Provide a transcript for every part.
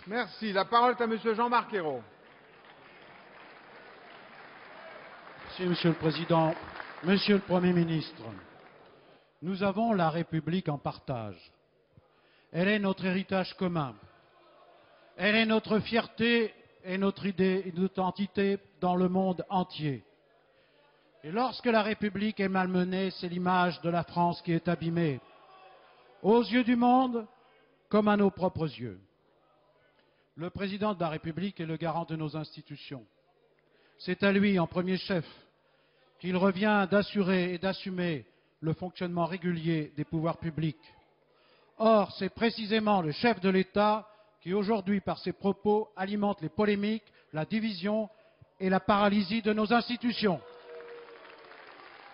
Merci. La parole est à Monsieur Jean-Marc Ayrault. Merci, Monsieur le Président. Monsieur le Premier ministre, nous avons la République en partage. Elle est notre héritage commun. Elle est notre fierté et notre identité dans le monde entier. Et lorsque la République est malmenée, c'est l'image de la France qui est abîmée, aux yeux du monde comme à nos propres yeux. Le Président de la République est le garant de nos institutions. C'est à lui, en premier chef, qu'il revient d'assurer et d'assumer le fonctionnement régulier des pouvoirs publics. Or, c'est précisément le chef de l'État qui, aujourd'hui, par ses propos, alimente les polémiques, la division et la paralysie de nos institutions.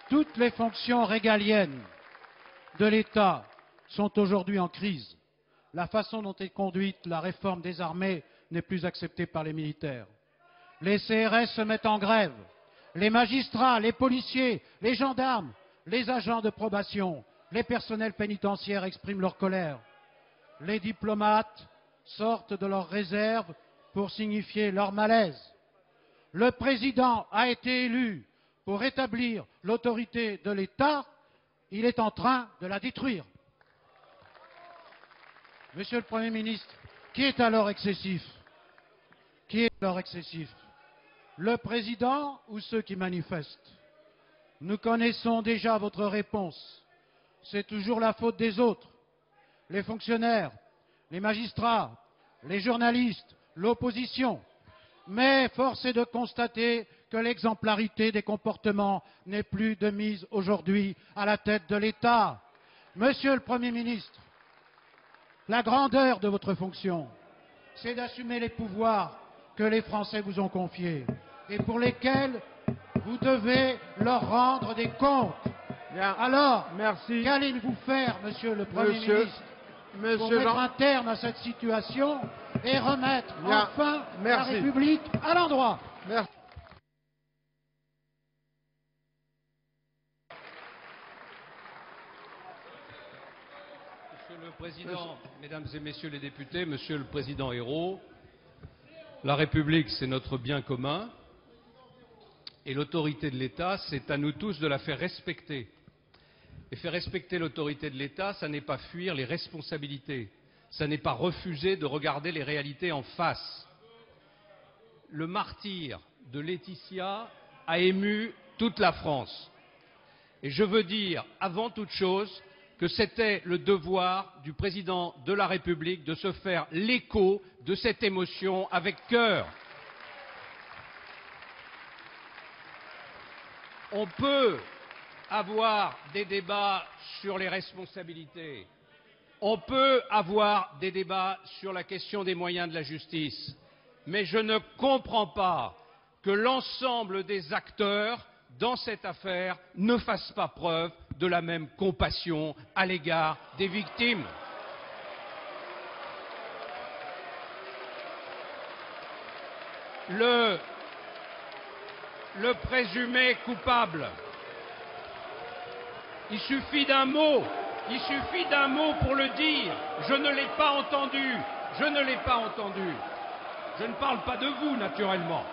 Toutes les fonctions régaliennes de l'État sont aujourd'hui en crise. La façon dont est conduite la réforme des armées n'est plus acceptée par les militaires. Les CRS se mettent en grève. Les magistrats, les policiers, les gendarmes, les agents de probation, les personnels pénitentiaires expriment leur colère. Les diplomates sortent de leurs réserves pour signifier leur malaise. Le président a été élu pour rétablir l'autorité de l'État. Il est en train de la détruire. Monsieur le Premier ministre, qui est alors excessif? Qui est alors excessif? Le président ou ceux qui manifestent? Nous connaissons déjà votre réponse. C'est toujours la faute des autres. Les fonctionnaires, les magistrats, les journalistes, l'opposition. Mais force est de constater que l'exemplarité des comportements n'est plus de mise aujourd'hui à la tête de l'État. Monsieur le Premier ministre, la grandeur de votre fonction, c'est d'assumer les pouvoirs que les Français vous ont confiés et pour lesquels vous devez leur rendre des comptes. Bien. Alors, merci. qu'allez-vous faire, Monsieur le Premier ministre, pour mettre un terme à cette situation et remettre enfin la République à l'endroit? Merci. Monsieur le Président, Mesdames et Messieurs les députés, Monsieur le Président Ayrault, la République, c'est notre bien commun et l'autorité de l'État, c'est à nous tous de la faire respecter. Et faire respecter l'autorité de l'État, ça n'est pas fuir les responsabilités, ça n'est pas refuser de regarder les réalités en face. Le martyre de Laetitia a ému toute la France. Et je veux dire, avant toute chose, que c'était le devoir du président de la République de se faire l'écho de cette émotion avec cœur. On peut avoir des débats sur les responsabilités. On peut avoir des débats sur la question des moyens de la justice. Mais je ne comprends pas que l'ensemble des acteurs dans cette affaire ne fassent pas preuve de la même compassion à l'égard des victimes. Le présumé coupable, il suffit d'un mot pour le dire. Je ne l'ai pas entendu, je ne l'ai pas entendu. Je ne parle pas de vous, naturellement.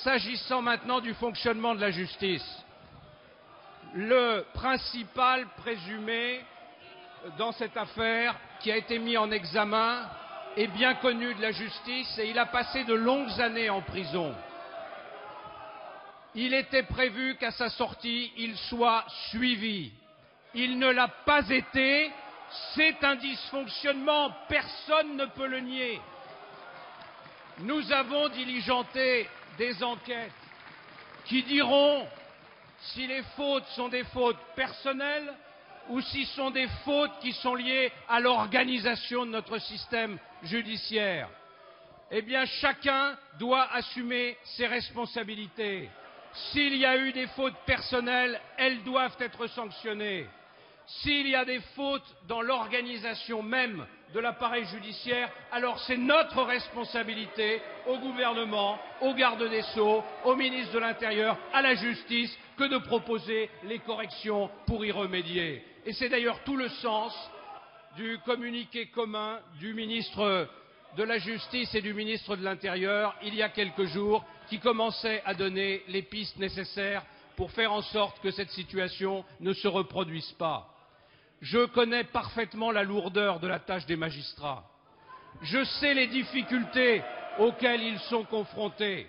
S'agissant maintenant du fonctionnement de la justice, le principal présumé dans cette affaire qui a été mis en examen est bien connu de la justice et il a passé de longues années en prison. Il était prévu qu'à sa sortie, il soit suivi. Il ne l'a pas été. C'est un dysfonctionnement. Personne ne peut le nier. Nous avons diligenté des enquêtes qui diront si les fautes sont des fautes personnelles ou si ce sont des fautes qui sont liées à l'organisation de notre système judiciaire. Eh bien, chacun doit assumer ses responsabilités. S'il y a eu des fautes personnelles, elles doivent être sanctionnées. S'il y a des fautes dans l'organisation même de l'appareil judiciaire, alors c'est notre responsabilité au gouvernement, au garde des Sceaux, au ministre de l'Intérieur, à la justice, que de proposer les corrections pour y remédier. Et c'est d'ailleurs tout le sens du communiqué commun du ministre de la Justice et du ministre de l'Intérieur, il y a quelques jours, qui commençait à donner les pistes nécessaires pour faire en sorte que cette situation ne se reproduise pas. Je connais parfaitement la lourdeur de la tâche des magistrats. Je sais les difficultés auxquelles ils sont confrontés.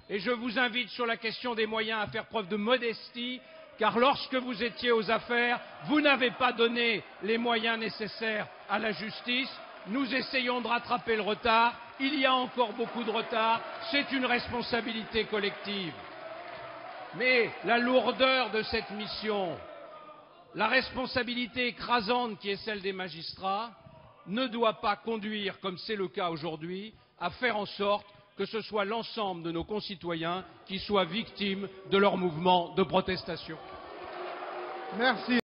Et je vous invite sur la question des moyens à faire preuve de modestie, car lorsque vous étiez aux affaires, vous n'avez pas donné les moyens nécessaires à la justice. Nous essayons de rattraper le retard. Il y a encore beaucoup de retard. C'est une responsabilité collective. Mais la lourdeur de cette mission, la responsabilité écrasante qui est celle des magistrats, ne doit pas conduire, comme c'est le cas aujourd'hui, à faire en sorte que ce soit l'ensemble de nos concitoyens qui soient victimes de leur mouvement de protestation. Merci.